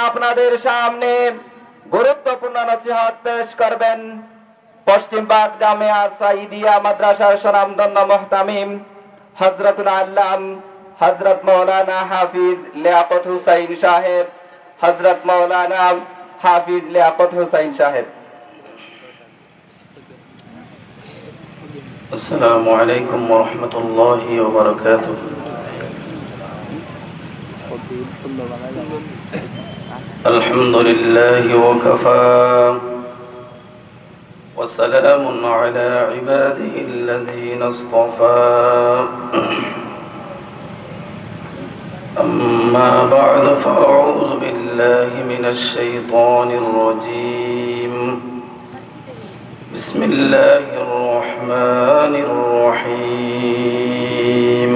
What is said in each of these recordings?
আপনাদের সামনে গুরুত্বপূর্ণ নসিহত পেশ করবেন পশ্চিমবাগ জামিয়া সাইদিয়া মাদ্রাসার স্বনামধন্য মুহতামিম হযরতুল আল্লাম হযরত মাওলানা হাফিজ লিয়াকত হুসাইন সাহেব, হযরত মাওলানা হাফিজ লিয়াকত হুসাইন সাহেব। السلام عليكم ورحمة الله وبركاته. الحمد لله وكفى وسلام على عباده الذين اصطفى. أما بعد فأعوذ بالله من الشيطان الرجيم. بسم الله الرحمن الرحيم.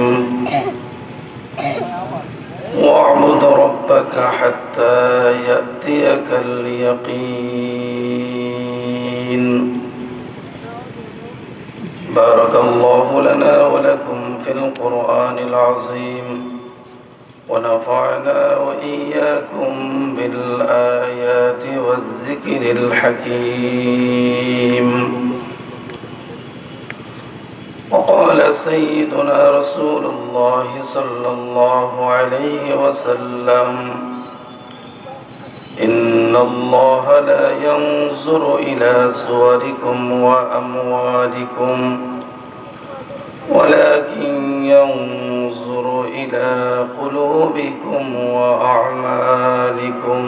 واعبد ربك حتى يأتيك اليقين. بارك الله لنا ولكم في القرآن العظيم ونفعنا وإياكم بالآيات والذكر الحكيم. وقال سيدنا رسول الله صلى الله عليه وسلم: إن الله لا ينظر إلى صوركم وأموالكم ولكن ينظر إلى قلوبكم وأعمالكم.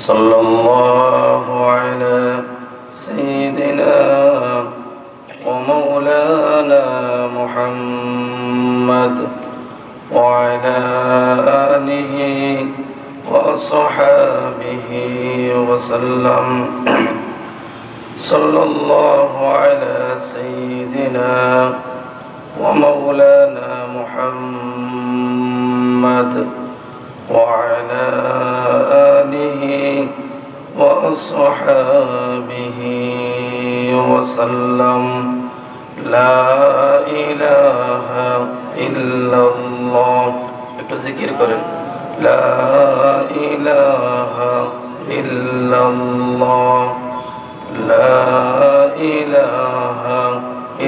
صلى الله على سيدنا ومولانا محمد وعلى آله وصحابه وسلم. صلى الله على سيدنا ومولانا محمد وعلى آله وأصحابه وسلم. لا إله إلا الله. একটু জিকির করেন। لا إله إلا الله. لا إله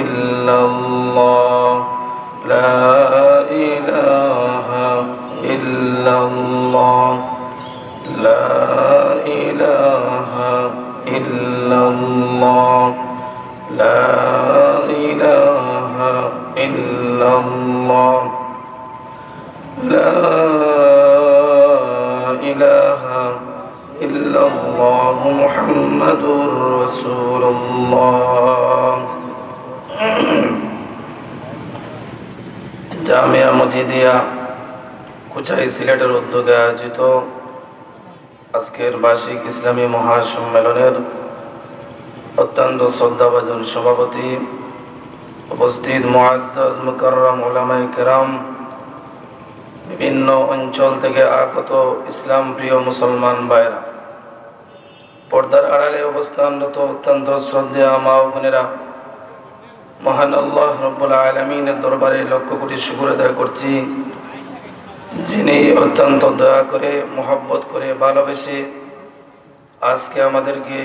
إلا الله. لا إله إلا الله. لا إله إلا الله. لا إله إلا الله. لا إله إلا الله محمد رسول الله. জামিয়া মসজিদিয়া কুচাই সিলেটের উদ্যোগে আয়োজিত আজকের বার্ষিক ইসলামী মহাসম্মেলনের অত্যন্ত শ্রদ্ধাভাজন সভাপতি, উপস্থিত মুআজ্জাজ মুকাররম উলামায়ে কেরাম, বিভিন্ন অঞ্চল থেকে আগত ইসলাম প্রিয় মুসলমান ভাইরা, পর্দার আড়ালে অবস্থানরত অত্যন্ত শ্রদ্ধেয় মা ও বোনেরা, মহান আল্লাহ রব্বুল আলামিনের দরবারে লক্ষ কোটি শুকর আদায় করছি, যিনি অত্যন্ত দয়া করে, মহব্বত করে, ভালোবেসে আজকে আমাদেরকে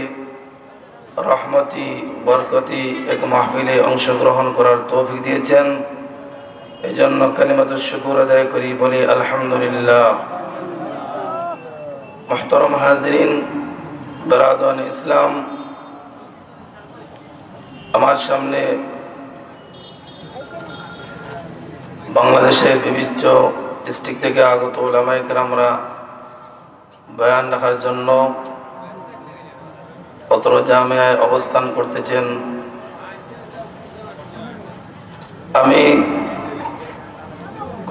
রহমতি বরকতি এক মাহফিলে অংশগ্রহণ করার তৌফিক দিয়েছেন। এই জন্য কালিমাতুশ শুকর আদায় করি, বলি আলহামদুলিল্লাহ। মুহতারাম হাজিরিন, বিরাদরান ইসলাম, আমার সামনে বাংলাদেশের বিভিন্ন ডিস্ট্রিক্ট থেকে আগত উলামায়ে কেরামরা বয়ান রাখার জন্য অত্র জামিয়ায় অবস্থান করতেছেন। আমি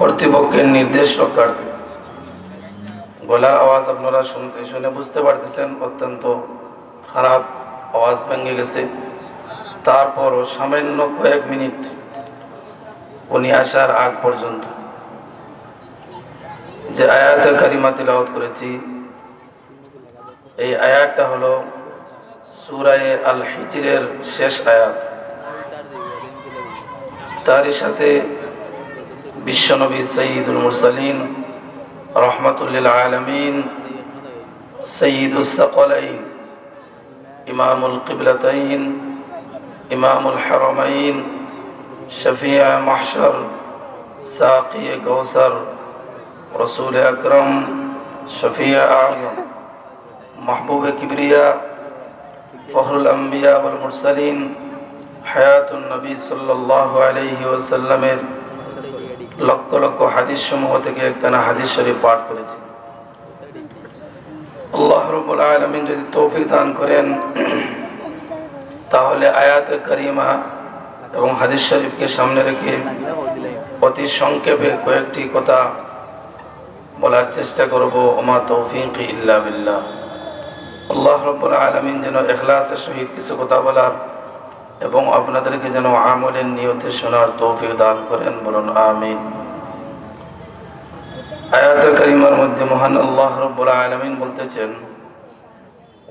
কর্তৃপক্ষের নির্দেশ রক্ষার্থে, গলার আওয়াজ আপনারা শুনে বুঝতে পারতেছেন অত্যন্ত খারাপ, আওয়াজ ভেঙে গেছে। তারপরও সামান্য কয়েক মিনিট উনি আসার আগ পর্যন্ত যে আয়াতে কারিমা তিলাওয়াত করেছি, এই আয়াতটা হলো সূরা আল হিজরের শেষ আয়াত। তারই সাথে বিশ্বনবী সাইয়্যিদুল মুরসালিন রহমাতুল্লিল আলামিন, সাইয়্যিদুস সাকলাইন, ইমামুল কিবলাতাইন, ইমামুল হারামাইন, শফিয়ে মাহশর, সাকিয়ে কাউসার, রসুল আকরম, শফিয়ে আযম, মাহবুবে কিবরিয়া, ফখরুল আম্বিয়া ওয়াল মুরসালিন, হায়াতুন নবী সাল্লাল্লাহু আলাইহি ওয়াসাল্লামের লক্ষ লক্ষ হাদিস সমূহ থেকে একখানা হাদিস শরীফ পাঠ করেছি। আল্লাহ রাব্বুল আলামিন যদি তৌফিক দান করেন তাহলে আয়াতে কারিমা এবং হাদিস শরীফকে সামনে রেখে অতি সংক্ষেপে কয়েকটি কথা বলার চেষ্টা করব। ওমা তৌফিক ইল্লা বিল্লাহ। আল্লাহ রাব্বুল আলামিন যেন ইখলাসের সহিত কিছু কথা বলার এবং আপনাদেরকে যেন আমলের নিয়তে শোনার তৌফিক দান করেন, বলুন আমিন। আয়াতে কারিমার মধ্যে মহান আল্লাহ রাব্বুল আলামিন বলতেছেন,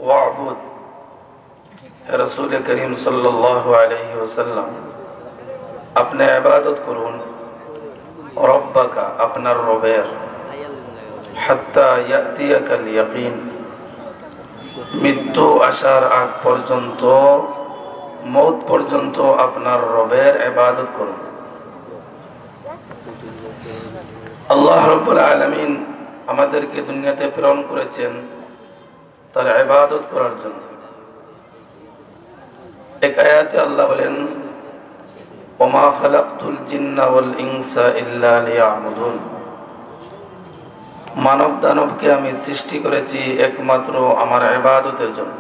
ওয়া'বুদ, হে রাসূল করিম সাল্লাল্লাহু আলাইহি ওয়াসাল্লাম, আপনি ইবাদত করুন, রব্বাকা, আপনার রবের, হাত্তা ইয়াতিয়াকাল ইয়াকিন, মৃত্যু আসার আগ পর্যন্ত, মৌত পর্যন্ত আপনার রবের ইবাদত করুন। আল্লাহ রাব্বুল আলামিন আমাদেরকে দুনিয়াতে প্রেরণ করেছেন তার ইবাদত করার জন্য। এক আয়াতে আল্লাহ বলেন, ওমা খালাকতুল জিন্না ওয়াল ইনসা ইল্লা লিয়াবুদুন, মানব দানবকে আমি সৃষ্টি করেছি একমাত্র আমার ইবাদতের জন্য।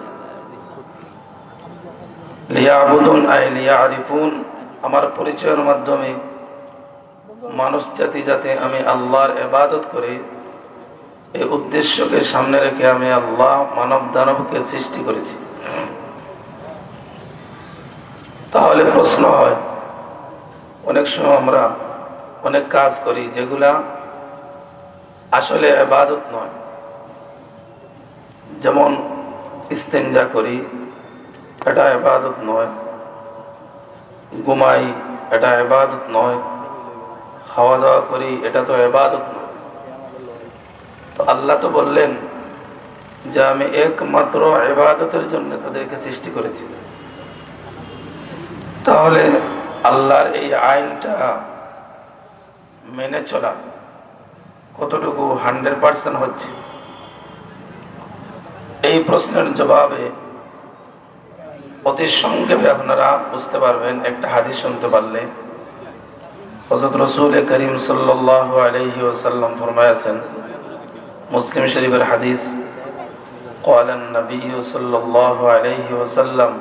লিয়াবুদুন আই লিয়ারিফুন, আমার পরিচয়ের মাধ্যমে মানুষ জাতি যাতে আমি আল্লাহর ইবাদত করি, এই উদ্দেশ্যকে সামনে রেখে আমি আল্লাহ মানব দানবকে সৃষ্টি করেছি। তাহলে প্রশ্ন হয়, অনেক সময় আমরা অনেক কাজ করি যেগুলা আসলে ইবাদত নয়। যেমন ইস্তেঞ্জা করি, এটা ইবাদত নয়। ঘুমাই, এটা ইবাদত নয়। খাওয়া দাওয়া করি, এটা তো ইবাদত নয়। তো আল্লাহ তো বললেন যে আমি একমাত্র ইবাদতের জন্য তাদেরকে সৃষ্টি করেছি। তাহলে আল্লাহর এই আইনটা মেনে চলা কতটুকু 100% হচ্ছে? এই প্রশ্নের জবাবে অতি সংক্ষেপে আপনারা বুঝতে পারবেন একটা হাদিস শুনতে পারলে। হযরত রাসূল করিম সাল্লাল্লাহু আলাইহি ওয়াসাল্লাম ফরমায়াছেন, মুসলিম শরীফের হাদিস, قال النبي صلى الله عليه وسلم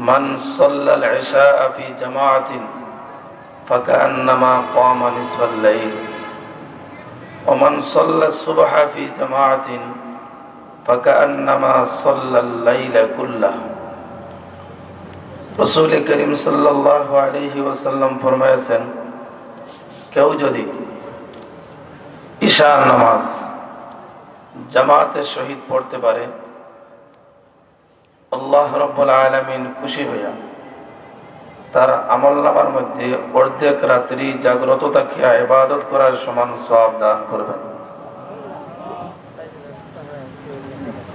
من صلى العشاء في جماعة فكأنما قام نصف الليل ومن صلى الصبح في جماعة فكأنما صلى الليل كله। রাসূল করিম সাল্লাল্লাহু আলাইহি ওয়াসাল্লাম ফরমায়াছেন, কেউ যদি ঈশার নামাজ জামাতের সহিত পড়তে পারে, আল্লাহ রাব্বুল আলামিন খুশি হইয়া তার আমলনামার মধ্যে অর্ধেক রাত্রি জাগ্রত থাকিয়া ইবাদত করার সমান সওয়াব দান করবেন।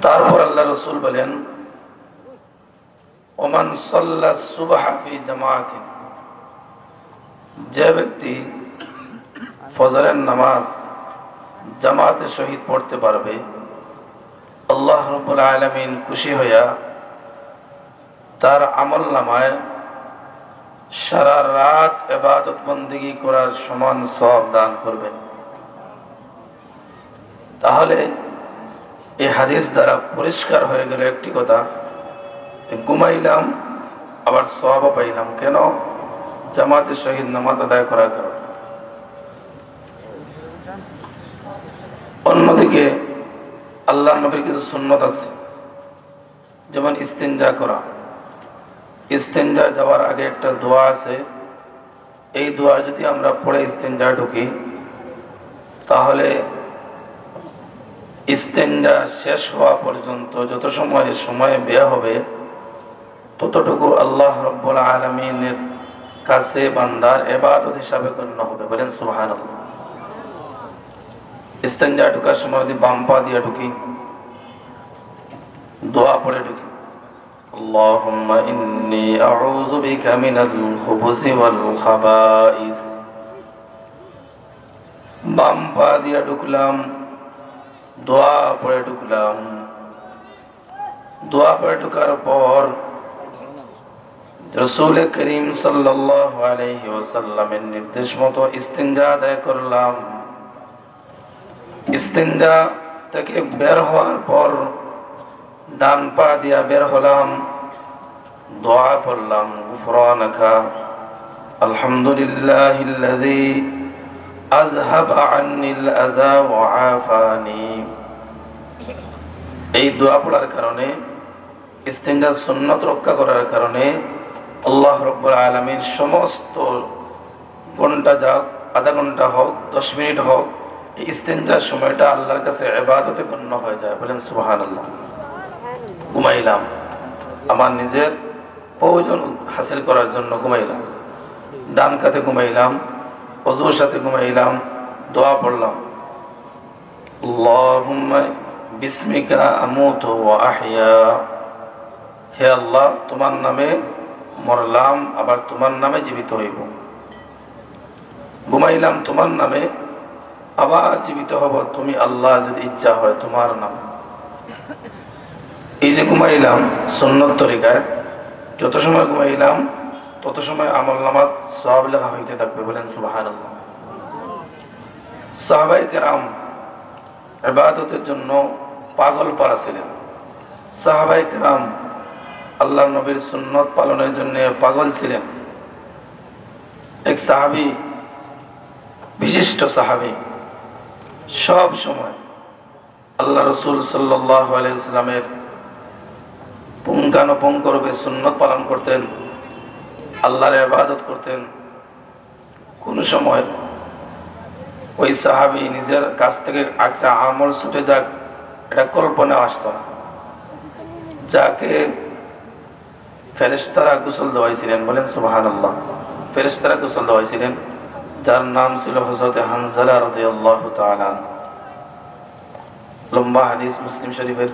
তারপর আল্লাহ রাসূল বলেন, ওমান সাল্লা সুবহা ফি জামাআতিন, যে ব্যক্তি ফজরের নামাজ জামাতের সহিত পড়তে পারবে, আল্লাহ রাব্বুল আলামিন খুশি হইয়া তার আমলনামায় সারা রাত ইবাদত বন্দেগী করার সমান সওয়াব দান করবেন। তাহলে এই হাদিস দ্বারা পরিষ্কার হয়ে গেল একটি কথা, ঘুমাইলাম আবার সওয়াবও পাইলাম, কেন? জামাতের সহিত নামাজ আদায় করার কারণে। অন্যদিকে আল্লাহ নবীর কিছু সুন্নত আছে, যেমন ইস্তেঞ্জা করা। ইস্তেঞ্জা যাওয়ার আগে একটা দোয়া আছে, এই দোয়া যদি আমরা পড়ে ইস্তেঞ্জা ঢুকি তাহলে ইস্তেঞ্জা শেষ হওয়া পর্যন্ত যত সময় ব্যয় হবে ততটুকু আল্লাহ রাব্বুল আলামিনের কাছে বান্দার ইবাদত হিসাবে গণ্য হবে। বলেন সুবহানাল্লাহ। ইস্তেঞ্জা ঢুকার সময় যদি বাম পা দিয়ে ঢুকি, দোয়া পড়ে ঢুকি, আল্লাহুম্মা ইন্নী আউযু বিকা মিনাল খুবুসি ওয়াল খাবাইস। বাম পা দিয়ে ঢুকলাম, দোয়া পড়ে ঢুকলাম। দোয়া পড়ে ঢুকার পর রাসূল করিম সাল্লাল্লাহু আলাইহি ওয়াসাল্লামের নির্দেশ মতো ইস্তিনজা আদায় করলাম। ইস্তিনজা থেকে বের হওয়ার পর ডান পা দিয়া বের হলাম, দোয়া পড়লাম, গুফরানাকা আলহামদুলিল্লাহিল্লাযী আযহাবা আন্নিল আযা ওয়া আফানি। এই দোয়া পড়ার কারণে, ইস্তিনজার সুন্নাত রক্ষা করার কারণে আল্লাহ রাব্বুল আলামিন সমস্ত ঘন্টা যাক, আধা ঘন্টা হোক, 10 মিনিট হোক, এই ইস্তিনজার সময়টা আল্লাহর কাছে ইবাদতে গণ্য হয়ে যায়। বলেন সুবহানাল্লাহ। ঘুমাইলাম, আমার নিজের প্রয়োজন হাসিল করার জন্য ঘুমাইলাম, ডান কাতে ঘুমাইলাম, ওযুর সাথে ঘুমাইলাম, দোয়া পড়লাম, আল্লাহুম্মা বিসমিকা আমুতু ওয়া আহইয়া। হে আল্লাহ, তোমার নামে মরলাম, আবার তোমার নামে জীবিত হইব। ঘুমাইলাম তোমার নামে, আবার জীবিত হব তুমি আল্লাহ যদি ইচ্ছা হয় তোমার নাম। এই যে ঘুমাইলাম সুন্নত তরিকায়, যত সময় ঘুমাইলাম তত সময় আমলনামাত সওয়াব লেখা হইতে থাকবে। বলেন সুবহানাল্লাহ। সাহাবায়ে কেরাম ইবাদতের জন্য পাগল পারা ছিলেন। সাহাবায়ে কেরাম আল্লাহর নবীর সুন্নত পালনের জন্য পাগল ছিলেন। এক সাহাবী, বিশিষ্ট সাহাবী, সব সময় আল্লাহ রাসূল সাল্লাল্লাহু আলাইহি ওয়াসাল্লামের পুঙ্খানুপুঙ্খরূপে সুন্নত পালন করতেন, আল্লাহর ইবাদত করতেন। কোন সময় ওই সাহাবী নিজের কাছ থেকে একটা আমল ছুটে যাক, এটা কল্পনা আসত না। যাকে ফেরেশতারা গোসল দেওয়াইছিলেন, বলেন সুবহানাল্লাহ, ফেরেশতারা গোসল দেওয়াইছিলেন, যার নাম ছিল হযরত হানজালা রাদিয়াল্লাহু তাআলা। লম্বা হাদিস মুসলিম শরীফের।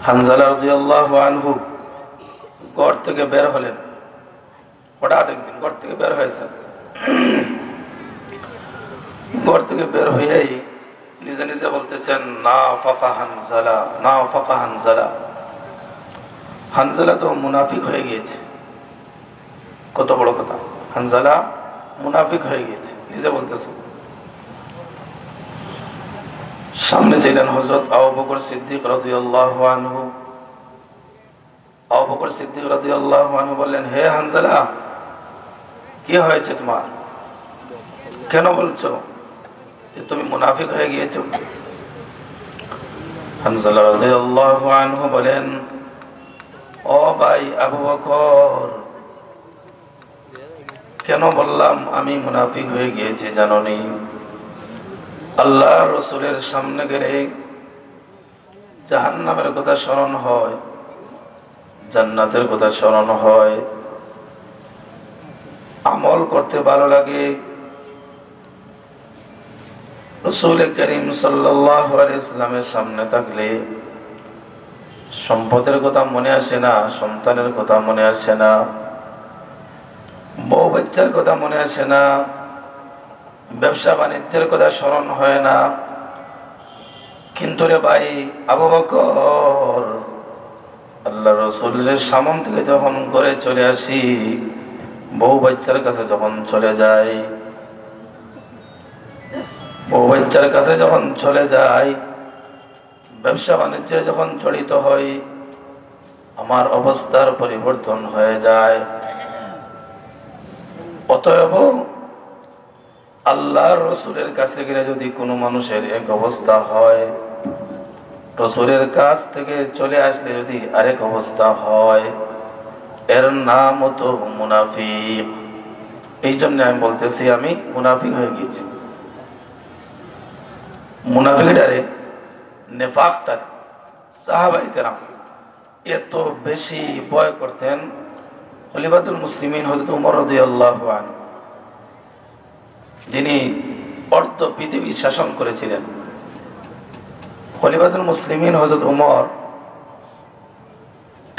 হানজালা রাদিয়াল্লাহু আনহু ঘর থেকে বের হলেন। হঠাৎ একদিন ঘর থেকে বের হয়েছেন। ঘর থেকে বের হয়েই নিজে নিজে বলতেছেন, না ফাকা হানজালা, না ফাকা হানজালা। হানজালা তো মুনাফিক হয়ে গিয়েছে। কত বড় কথা, হানজালা মুনাফিক হয়ে গিয়েছে, নিজে বলতেছেন। সামনে ছিলেন হযরত আবু বকর সিদ্দিক রাদিয়াল্লাহু আনহু। আবু বকর সিদ্দিক রাদিয়াল্লাহু আনহু বললেন, হে হানজালা, কি হয়েছে তোমার? কেন বলছো যে তুমি মুনাফিক হয়ে গিয়েছো? হানজালা রাদিয়াল্লাহু আনহু বলেন, ও ভাই আবু বকর, কেন বললাম আমি মুনাফিক হয়ে গিয়েছি জানোনি? আল্লাহ রাসূলের সামনে গেলে জাহান্নামের কথা স্মরণ হয়, জান্নাতের কথা স্মরণ হয়, আমল করতে ভালো লাগে। রাসূল করিম সাল্লাল্লাহু আলাইহি ওয়াসাল্লামের সামনে থাকলে সম্পদের কথা মনে আসে না, সন্তানের কথা মনে আসে না, বউ বাচ্চার কথা মনে আসে না, ব্যবসা বাণিজ্যের কথা স্মরণ হয় না। কিন্তু রে ভাই আবু বকর, আল্লাহ রাসূলের সামনে থেকে যখন ঘরে চলে আসি, বউ বাচ্চার কাছে যখন চলে যাই, বউ বাচ্চার কাছে যখন চলে যাই, ব্যবসা বাণিজ্যে যখন জড়িত হই, আমার অবস্থার পরিবর্তন হয়ে যায়। অতএব আল্লাহর রাসূলের কাছে গেলে যদি কোনো মানুষের এক অবস্থা হয়, রাসূলের কাছ থেকে চলে আসলে যদি আরেক অবস্থা হয়, এর নাম তো মুনাফিক। এই জন্য আমি বলতেছি আমি মুনাফিক হয়ে গেছি। মুনাফিকটারে, নেফাকটারে সাহাবায়ে কেরাম এত বেশি ভয় করতেন। খলিফাতুল মুসলিমিন হযরত ওমর রাদিয়াল্লাহু আনহু, যিনি অর্ধ পৃথিবী শাসন করেছিলেন। খলিফাতুল মুসলিমিন হযরত উমর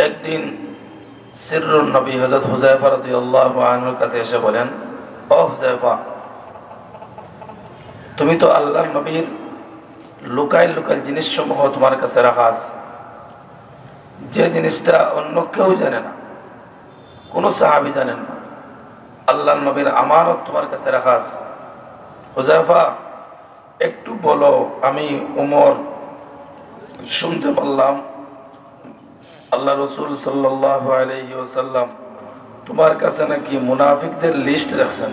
একদিন সিররুন নবী হযরত হুযায়ফা রাদিয়াল্লাহু আনহুর কাছে এসে বলেন, ও হুযায়ফা, তুমি তো আল্লাহর নবীর লুকাই লুকাই জিনিসসমূহ তোমার কাছে রাখা আছে, যে জিনিসটা অন্য কেউ জানে না, কোন সাহাবী জানেন না, আল্লাহর নবীর আমানত তোমার কাছে রাখা আছে। হুযায়ফা, একটু বলো। আমি উমর শুনতে পারলাম আল্লাহ রাসূল সাল্লাল্লাহু আলাইহি ওয়াসাল্লাম তোমার কাছে নাকি মুনাফিকদের লিস্ট রাখছেন।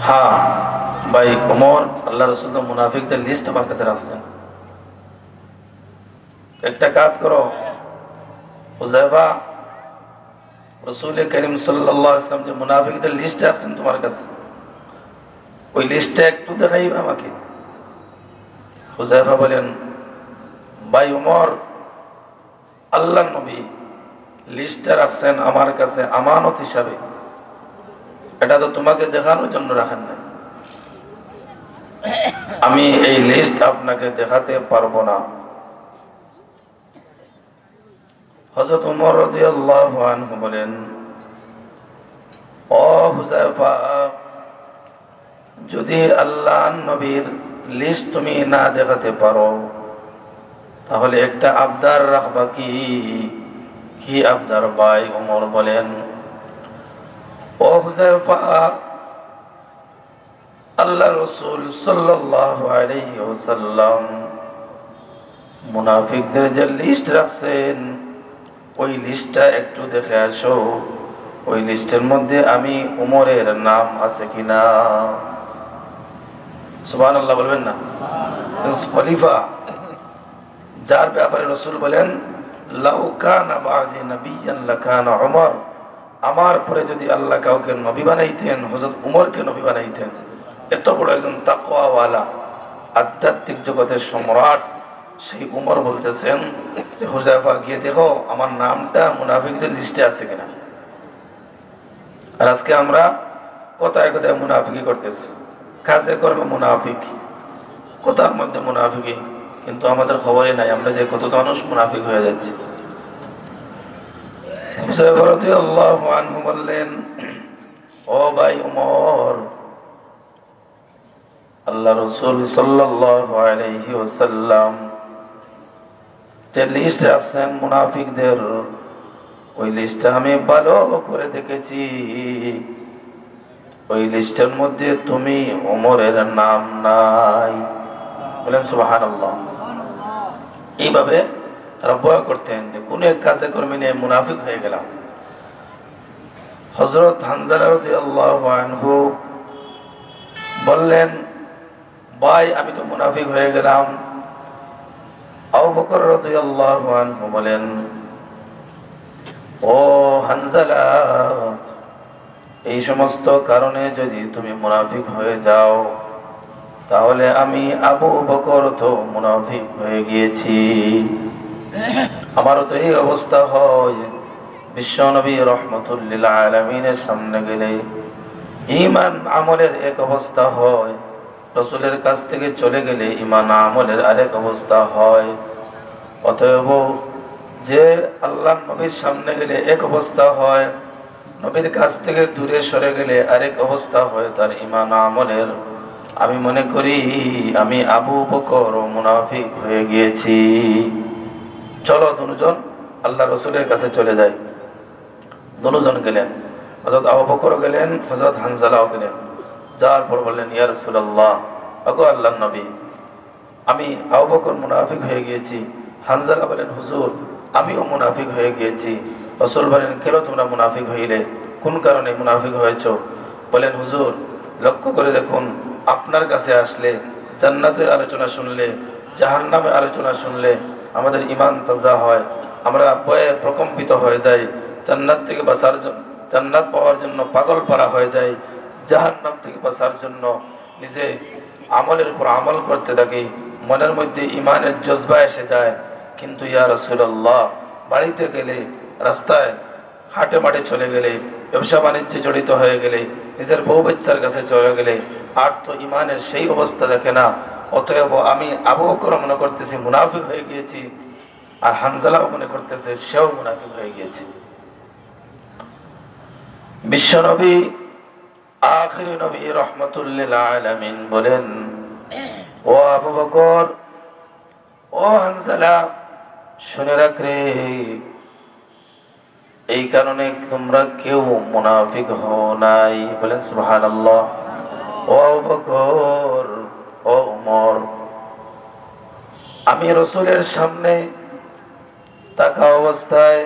হ্যাঁ ভাই উমর, আল্লাহ রাসূল তো মুনাফিকদের লিস্ট আমার কাছে রাখছেন। একটা কাজ করো হুযায়ফা, রাসূল করিম সাল্লাল্লাহু আলাইহি ওয়াসাল্লাম যে মুনাফিকদের লিস্ট রাখছেন তোমার কাছে, ওই লিস্টটা একটু দেখাইবে আমাকে। হুযায়ফা বলেন, ভাই উমর, আল্লাহর নবী লিস্টটা রাখছেন আমার কাছে আমানত হিসাবে, এটা তো তোমাকে দেখানোর জন্য রাখেন না। আমি এই লিস্ট আপনাকে দেখাতে পারবো না। হযরত উমর রাদিয়াল্লাহু আনহু বলেন, ও হুযায়ফা, যদি আল্লাহর নবীর লিস্ট তুমি না দেখাতে পারো তাহলে একটা আবদার রাখবা। কি আবদার ভাই উমর বলেন, ও হুযায়ফা, আল্লাহ রাসূল সাল্লাল্লাহু আলাইহি ওয়াসাল্লাম মুনাফিকদের যে লিস্ট রাখছেন ওই লিস্টটা একটু দেখে আসো, ওই লিস্টের মধ্যে আমি উমরের নাম আছে কিনা। সুবহানাল্লাহ বলবেন না? খলিফা যার ব্যাপারে রাসূল বলেন, লাউ কানা বা'দি নাবিয়্যান লাকানা উমর, আমার পরে যদি আল্লাহ কাউকে নবী বানাইতেন হযরত উমরকে নবী বানাইতেন। এত বড় একজন তাকওয়াওয়ালা আধ্যাত্মিক জগতের সম্রাট সেই উমর বলতেছেন যে হুযায়ফা গিয়ে দেখো আমার নামটা মুনাফিকদের লিস্টে আছে কিনা। আর আজকে আমরা কথায় কথায় মুনাফিকি করতেছি, কাজে কর্মে মুনাফিক, কথার মধ্যে মুনাফিকি, কিন্তু আমাদের খবরই নাই আমরা যে কত মানুষ মুনাফিক হয়ে যাচ্ছে। হুযায়ফা রাদিয়াল্লাহু আনহু বললেন, ও ভাই উমর, আল্লাহ রাসূল সাল্লাল্লাহু আলাইহি ওয়াসাল্লাম যে লিস্ট রাখছেন মুনাফিকদের, ওই লিস্টটা আমি ভালো করে দেখেছি, ওই লিস্টের মধ্যে তুমি ওমরের নাম নাই। বলেন সুবহানাল্লাহ। এইভাবে তারা ভয় করতেন যে কোন এক কাজে কর্মে নিয়ে মুনাফিক হয়ে গেলাম। হযরত হানজালা রাদিয়াল্লাহু আনহু বললেন, ভাই আমি তো মুনাফিক হয়ে গেলাম। আবু বকর রাদিয়াল্লাহু আনহু বলেন, ও হানজালা, এই সমস্ত কারণে যদি তুমি মুনাফিক হয়ে যাও তাহলে আমি আবু বকর তো মুনাফিক হয়ে গিয়েছি। আমারও তো এই অবস্থা হয়। বিশ্বনবী রাহমাতুল লিল আলামিনের সামনে গেলে ঈমান আমলের এক অবস্থা হয়, রাসূলের কাছ থেকে চলে গেলে ঈমান আমলের আরেক অবস্থা হয়। অতএব যে আল্লাহর নবীর সামনে গেলে এক অবস্থা হয়, নবীর কাছ থেকে দূরে সরে গেলে আরেক অবস্থা হয় তার ঈমান আমলের। আমি মনে করি আমি আবু বকর মুনাফিক হয়ে গিয়েছি। চলো দুজন আল্লাহ রাসূলের কাছে চলে যাই। দুজন গেলেন, হযরত আবু বকর গেলেন, হযরত হানজালাও গেলেন। যাওয়ার পর বললেন, ইয়া রাসূলুল্লাহ, ওগো আল্লাহর নবী, আমি আবু বকর মুনাফিক হয়ে গিয়েছি। হানজালা বলেন, হুজুর আমিও মুনাফিক হয়ে গিয়েছি। রাসূল বলেন, কেন তোমরা মুনাফিক হইলে? কোন কারণে মুনাফিক হয়েছো? বলেন, হুজুর লক্ষ্য করে দেখুন, আপনার কাছে আসলে জান্নাতের আলোচনা শুনলে, জাহান্নামের আলোচনা শুনলে আমাদের ঈমান তাজা হয়, আমরা ভয়ে প্রকম্পিত হয়ে যাই, জান্নাত থেকে বাঁচার জন্য, জান্নাত পাওয়ার জন্য পাগল পারা হয়ে যায়, জাহান্নাম থেকে বাঁচার জন্য নিজে আমলের উপর আমল করতে থাকি, মনের মধ্যে ঈমানের জজবা এসে যায়। কিন্তু ইয়া রাসূলুল্লাহ, বাড়িতে গেলে, রাস্তায় হাটে মাঠে চলে গেলে, ব্যবসা বাণিজ্যে জড়িত হয়ে গেলে, নিজের বউ বাচ্চার কাছে চলে গেলে আর তো ইমানের সেই অবস্থা দেখে না। অতএব আমি আবু বকর মনে করতেছি মুনাফিক হয়ে গিয়েছি, আর হানজালাও মনে করতেছে সেও মুনাফিক হয়ে গিয়েছে। বিশ্বনবী আখিরি নবী রাহমাতুল লিল আলামিন বলেন, ও আবু বকর, ও হানজালা, শুনে রাখ রে, এই কারণে তোমরা কেউ মুনাফিক হও নাই। বলেন সুবহানাল্লাহ। ও আবু বকর, ও ওমর, আমি রাসূলের সামনে থাকা অবস্থায়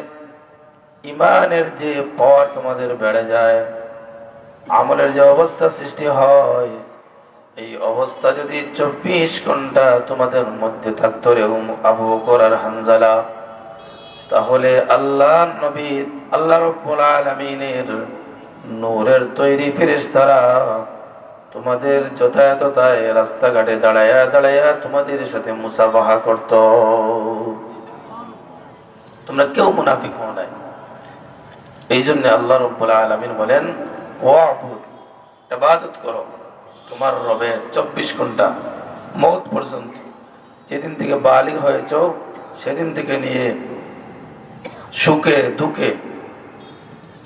ইমানের যে পাওয়ার তোমাদের বেড়ে যায়, আমলের যে অবস্থা সৃষ্টি হয়, এই অবস্থা যদি 24 ঘন্টা তোমাদের মধ্যে থাকতো রে আবু বকর আর হানজালা, তাহলে আল্লাহ নবী, আল্লাহ রাব্বুল আলামিনের নূরের তৈরি ফেরেশতারা তোমাদের যথাযথতায় রাস্তাঘাটে দাঁড়ায়া দাঁড়ায়া তোমাদের সাথে মুসাফাহা করত। তোমরা কেউ মুনাফিক হও নাই। এই জন্য আল্লাহ রাব্বুল আলামিন বলেন, ওয়াবুদ, ইবাদত করো তোমার রবের 24 ঘন্টা, মওত পর্যন্ত। যেদিন থেকে বালিগ হয়েছো সেদিন থেকে নিয়ে সুখে দুঃখে,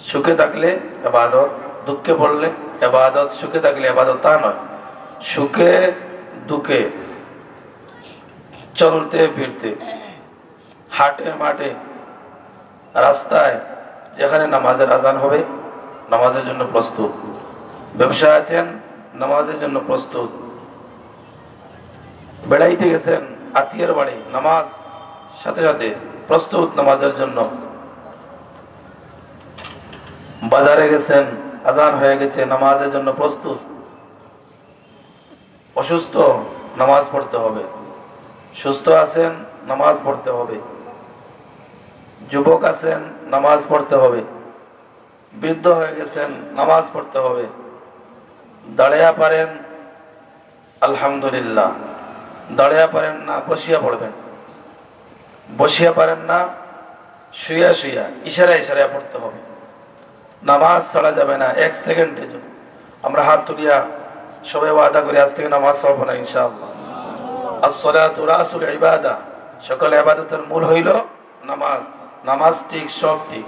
সুখে থাকলে ইবাদত, দুঃখে পড়লে ইবাদত, সুখে থাকলে ইবাদত তা নয়, সুখে দুঃখে, চলতে ফিরতে, হাটে মাঠে, রাস্তায়, যেখানে নামাজের আজান হবে নামাজের জন্য প্রস্তুত, ব্যবসা আছেন নামাজের জন্য প্রস্তুত, বেড়াইতে গেছেন আত্মীয়ের বাড়ি, নামাজ সাথে সাথে প্রস্তুত নামাজের জন্য, বাজারে গেছেন আজান হয়ে গেছে নামাজের জন্য প্রস্তুত, অসুস্থ নামাজ পড়তে হবে, সুস্থ আছেন নামাজ পড়তে হবে, যুবক আছেন নামাজ পড়তে হবে, বৃদ্ধ হয়ে গেছেন নামাজ পড়তে হবে, দাঁড়িয়ে পারেন আলহামদুলিল্লাহ, দাঁড়িয়ে পারেন না বসিয়া পড়বেন, বসিয়া পারেন না শুইয়া শুইয়া ইশারায় ইশারায় পড়তে হবে। নামাজ ছাড়া যাবে না এক সেকেন্ডের জন্য। আমরা হাত তুলিয়া সবাই ওয়াদা করি আজ থেকে নামাজ পড়বো না ইনশাআল্লাহ। আসসালাতু রাসুল ইবাদা, সকল ইবাদতের মূল হইল নামাজ। নামাজ ঠিক, সব ঠিক।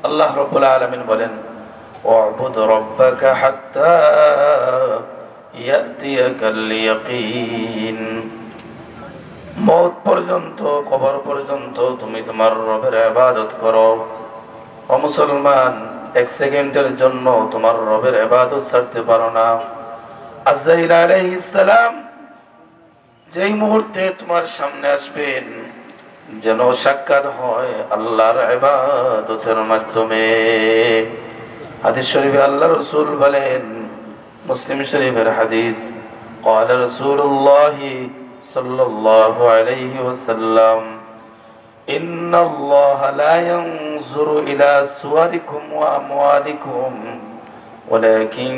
আল্লাহ রাব্বুল আলামিন বলেন, ওয়াবুদ রাব্বাকা হাত্তা ইয়াতিয়াকাল ইয়াকিন, মওত পর্যন্ত, কবর পর্যন্ত তুমি তোমার রবের ইবাদত করো। ও মুসলমান, এক সেকেন্ডের জন্য তোমার রবের ইবাদত ছাড়তে পারো না। আজরাইল আলাইহিস সালাম যেই মুহূর্তে তোমার সামনে আসবেন, যেন সাক্ষাৎ হয় আল্লাহর ইবাদতের মাধ্যমে। হাদিস শরীফে আল্লাহ রাসূল বলেন, মুসলিম শরীফের হাদিস, قال رسول الله صلى الله عليه وسلم إن الله لا ينظر إلى صوركم وأموالكم ولكن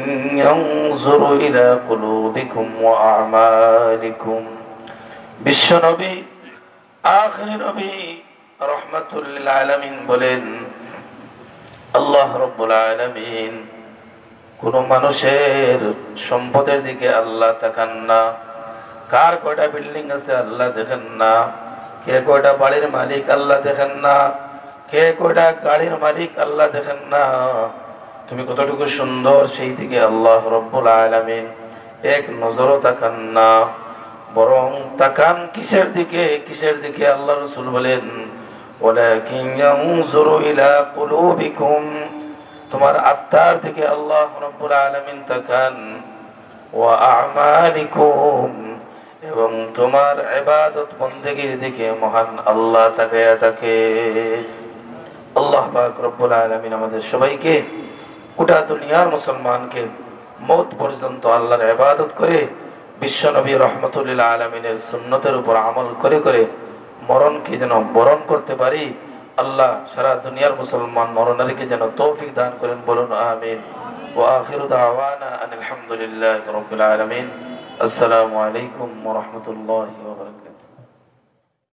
ينظر إلى قلوبكم وأعمالكم। বিশ্বনবী আখিরি নবী রাহমাতুল লিল আলামিন বলেন, আল্লাহ রাব্বুল আলামিন কোন মানুষের সম্পদের দিকে আল্লাহ তাকান না, কার কয়টা বিল্ডিং আছে আল্লাহ দেখেন না, কে কয়টা বাড়ির মালিক আল্লাহ দেখেন না, কে কয়টা গাড়ির মালিক আল্লাহ দেখেন না, তুমি কতটুকু সুন্দর সেই দিকে আল্লাহ রাব্বুল আলামিন এক নজরও তাকান না। বরং তাকান কিসের দিকে? কিসের দিকে? আল্লাহ রাসূল বলেন, ওয়ালাকিন ইয়ানজুরু ইলা কুলুবিকুম, তোমার আত্মার দিকে আল্লাহ রাব্বুল আলামিন তাকান, ওয়া আমালিকুম, এবং তোমার ইবাদত বন্দেগীর দিকে মহান আল্লাহ তাকায়া থাকে। আল্লাহ পাক রব্বুল আলামিন আমাদের সবাইকে, গোটা দুনিয়ার মুসলমানকে মওত পর্যন্ত আল্লাহর ইবাদত করে বিশ্ব নবী রাহমাতুল লিল আলামিনের সুন্নতের উপর আমল করে করে মরণকে যেন বরণ করতে পারি। আল্লাহ সারা দুনিয়ার মুসলমান নরনারীকে যেন তৌফিক দান করেন, বলুন আমিন। ওয়া আখিরু দাওয়ানা আনিল হামদুলিল্লাহি রাব্বিল আলামিন। আসসালামু আলাইকুম ওয়া রাহমাতুল্লাহি ওয়া বারাকাতুহু।